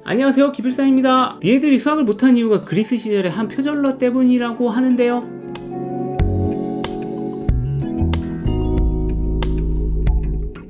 안녕하세요, 기필산입니다. 니네들이 수학을 못한 이유가 그리스 시절의 한 표절러 때문이라고 하는데요.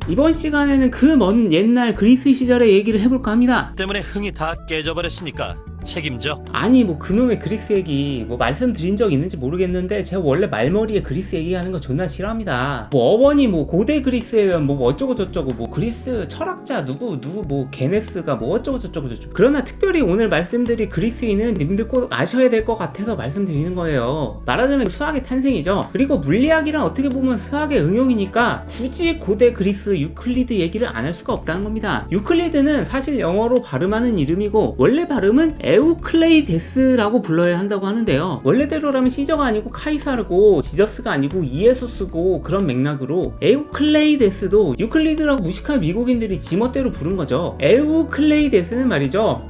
이번 시간에는 그 먼 옛날 그리스 시절의 얘기를 해볼까 합니다. 때문에 흥이 다 깨져버렸으니까 책임져. 아니 그놈의 그리스 얘기 말씀드린 적 있는지 모르겠는데 제가 원래 말머리에 그리스 얘기하는 거 존나 싫어합니다. 어원이 고대 그리스에 어쩌고 저쩌고 그리스 철학자 누구 게네스가 어쩌고 저쩌고. 그러나 특별히 오늘 말씀드릴 그리스인은 님들 꼭 아셔야 될 것 같아서 말씀드리는 거예요. 말하자면 수학의 탄생이죠. 그리고 물리학이란 어떻게 보면 수학의 응용이니까 굳이 고대 그리스 유클리드 얘기를 안 할 수가 없다는 겁니다. 유클리드는 사실 영어로 발음하는 이름이고 원래 발음은 에우클레이데스라고 불러야 한다고 하는데요. 원래대로라면 시저가 아니고 카이사르고 지저스가 아니고 이에소스고 그런 맥락으로 에우클레이데스도 유클리드라고 무식한 미국인들이 지멋대로 부른 거죠. 에우클레이데스는 말이죠,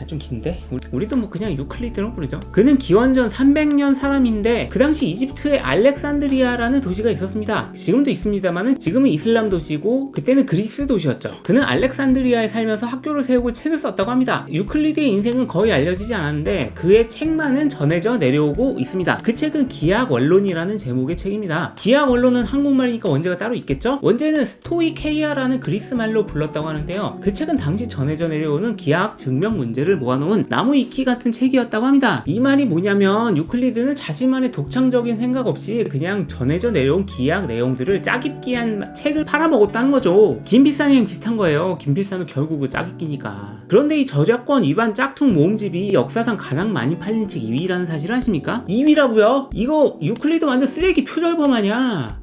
좀 긴데? 우리도 그냥 유클리드라고 부르죠. 그는 기원전 300년 사람인데 그 당시 이집트의 알렉산드리아라는 도시가 있었습니다. 지금도 있습니다만은 지금은 이슬람 도시고 그때는 그리스 도시였죠. 그는 알렉산드리아에 살면서 학교를 세우고 책을 썼다고 합니다. 유클리드의 인생은 거의 알려지지 않았는데 그의 책만은 전해져 내려오고 있습니다. 그 책은 기하원론이라는 제목의 책입니다. 기하원론은 한국말이니까 원제가 따로 있겠죠? 원제는 스토이케이아라는 그리스 말로 불렀다고 하는데요. 그 책은 당시 전해져 내려오는 기하학 증명 문제를 모아놓은 나무 위키 같은 책이었다고 합니다. 이 말이 뭐냐면 유클리드는 자신만의 독창적인 생각 없이 그냥 전해져 내려온 기하학 내용들을 짜깁기 한 책을 팔아먹었다는 거죠. 김필산이랑 비슷한 거예요. 김필산은 결국 짜깁기니까. 그런데 이 저작권 위반 짝퉁 모음집이 역사상 가장 많이 팔린 책 2위라는 사실을 아십니까? 2위라고요? 이거 유클리드 완전 쓰레기 표절범 아니야?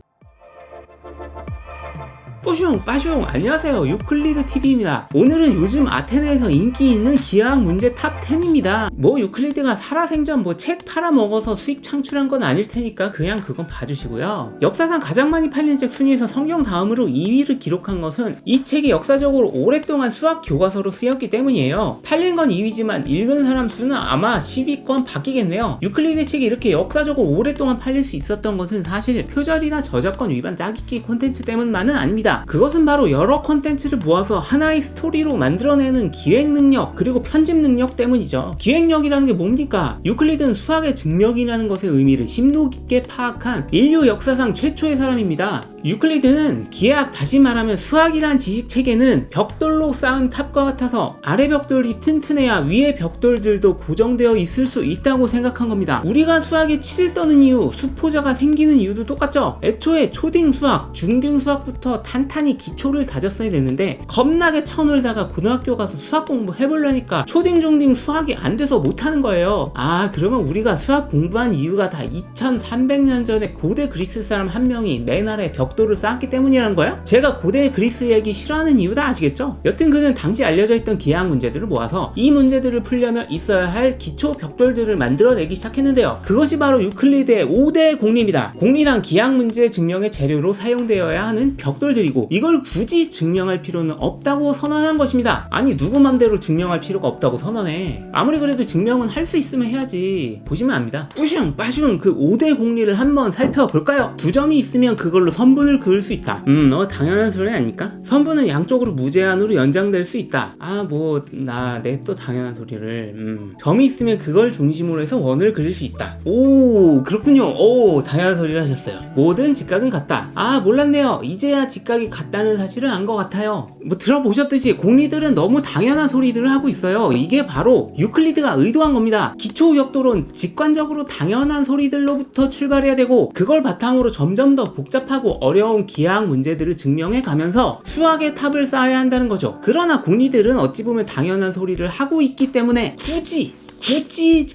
뿌슝 안녕하세요, 유클리드 TV입니다. 오늘은 요즘 아테네에서 인기 있는 기하학 문제 탑 10입니다. 유클리드가 살아생전 책 팔아먹어서 수익 창출한 건 아닐 테니까 그냥 그건 봐주시고요. 역사상 가장 많이 팔린 책 순위에서 성경 다음으로 2위를 기록한 것은 이 책이 역사적으로 오랫동안 수학 교과서로 쓰였기 때문이에요. 팔린 건 2위지만 읽은 사람 수는 아마 10위권 바뀌겠네요. 유클리드 책이 이렇게 역사적으로 오랫동안 팔릴 수 있었던 것은 사실 표절이나 저작권 위반 짜깁기 콘텐츠 때문만은 아닙니다. 그것은 바로 여러 콘텐츠를 모아서 하나의 스토리로 만들어내는 기획 능력 그리고 편집 능력 때문이죠. 기획력이라는 게 뭡니까? 유클리드는 수학의 증명이라는 것의 의미를 심도 깊게 파악한 인류 역사상 최초의 사람입니다. 유클리드는 기하학, 다시 말하면 수학이란 지식체계는 벽돌로 쌓은 탑과 같아서 아래 벽돌이 튼튼해야 위에 벽돌들도 고정되어 있을 수 있다고 생각한 겁니다. 우리가 수학에 치를 떠는 이유, 수포자가 생기는 이유도 똑같죠. 애초에 초딩 수학, 중등 수학부터 탄탄히 기초를 다졌어야 되는데 겁나게 쳐놀다가 고등학교 가서 수학 공부 해보려니까 초딩 중딩 수학이 안 돼서 못하는 거예요. 그러면 우리가 수학 공부한 이유가 다 2300년 전에 고대 그리스 사람 한 명이 맨 아래 벽돌을 쌓았기 때문이라는 거야? 제가 고대 그리스 얘기 싫어하는 이유 다 아시겠죠? 여튼 그는 당시 알려져 있던 기하학 문제들을 모아서 이 문제들을 풀려면 있어야 할 기초 벽돌들을 만들어내기 시작했는데요. 그것이 바로 유클리드의 5대 공리입니다. 공리란 기하학 문제 증명의 재료로 사용되어야 하는 벽돌들이고 이걸 굳이 증명할 필요는 없다고 선언한 것입니다. 아니 누구 맘대로 증명할 필요가 없다고 선언해. 아무리 그래도 증명은 할 수 있으면 해야지. 보시면 압니다. 뿌슝 빠슝 그 5대 공리를 한번 살펴볼까요? 2점이 있으면 그걸로 선분을 그을 수 있다. 당연한 소리 아닙니까? 선분은 양쪽으로 무제한으로 연장될 수 있다. 내 또 당연한 소리를. 점이 있으면 그걸 중심으로 해서 원을 그릴 수 있다. 오, 그렇군요. 오, 당연한 소리를 하셨어요. 모든 직각은 같다. 몰랐네요. 이제야 직각이 같다는 사실을 안 것 같아요. 들어보셨듯이 공리들은 너무 당연한 소리들을 하고 있어요. 이게 바로 유클리드가 의도한 겁니다. 기초 벽돌은 직관적으로 당연한 소리들로부터 출발해야 되고 그걸 바탕으로 점점 더 복잡하고 어려운 기하학 문제들을 증명해 가면서 수학의 탑을 쌓아야 한다는 거죠. 그러나 공리들은 어찌 보면 당연한 소리를 하고 있기 때문에 굳이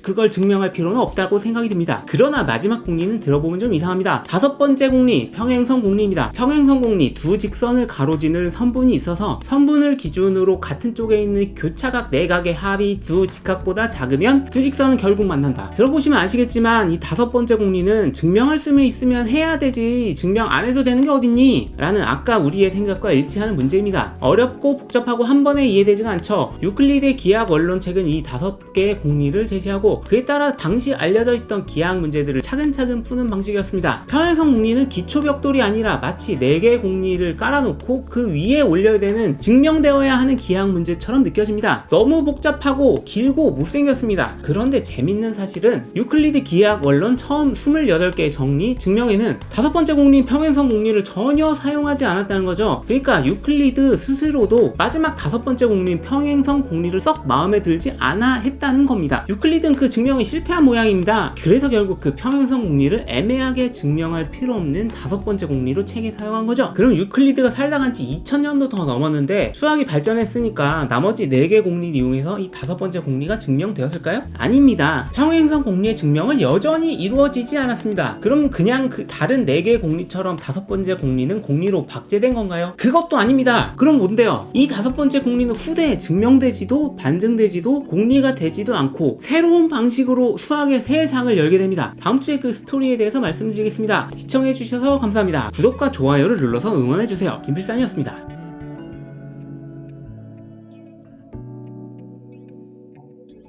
그걸 증명할 필요는 없다고 생각이 듭니다. 그러나 마지막 공리는 들어보면 좀 이상합니다. 5번째 공리, 평행선 공리입니다. 평행선 공리, 두 직선을 가로지를 선분이 있어서 선분을 기준으로 같은 쪽에 있는 교차각 내각의 합이 두 직각보다 작으면 두 직선은 결국 만난다. 들어보시면 아시겠지만 이 5번째 공리는 증명할 수면 있으면 해야 되지 증명 안 해도 되는 게 어딨니? 라는 아까 우리의 생각과 일치하는 문제입니다. 어렵고 복잡하고 한 번에 이해되지가 않죠. 유클리드의 기하학 원론 책은 이 5개의 공리 공리를 제시하고 그에 따라 당시 알려져 있던 기하학 문제들을 차근차근 푸는 방식이었습니다. 평행선 공리는 기초 벽돌이 아니라 마치 4개의 공리를 깔아놓고 그 위에 올려야 되는 증명되어야 하는 기하학 문제처럼 느껴집니다. 너무 복잡하고 길고 못생겼습니다. 그런데 재밌는 사실은 유클리드 기하학 원론 처음 28개의 정리, 증명에는 5번째 공리인 평행선 공리를 전혀 사용하지 않았다는 거죠. 그러니까 유클리드 스스로도 마지막 5번째 공리인 평행선 공리를 썩 마음에 들지 않아 했다는 겁니다. 유클리드는 그 증명에 실패한 모양입니다. 그래서 결국 그 평행선 공리를 애매하게 증명할 필요 없는 5번째 공리로 책에 사용한 거죠. 그럼 유클리드가 살다 간 지 2000년도 더 넘었는데 수학이 발전했으니까 나머지 4개 공리를 이용해서 이 5번째 공리가 증명되었을까요? 아닙니다. 평행선 공리의 증명은 여전히 이루어지지 않았습니다. 그럼 그냥 그 다른 4개의 공리처럼 5번째 공리는 공리로 박제된 건가요? 그것도 아닙니다. 그럼 뭔데요? 이 5번째 공리는 후대에 증명되지도 반증되지도 공리가 되지도 않고 새로운 방식으로 수학의 새 장을 열게 됩니다. 다음 주에 그 스토리에 대해서 말씀드리겠습니다. 시청해주셔서 감사합니다. 구독과 좋아요를 눌러서 응원해주세요. 김필산이었습니다.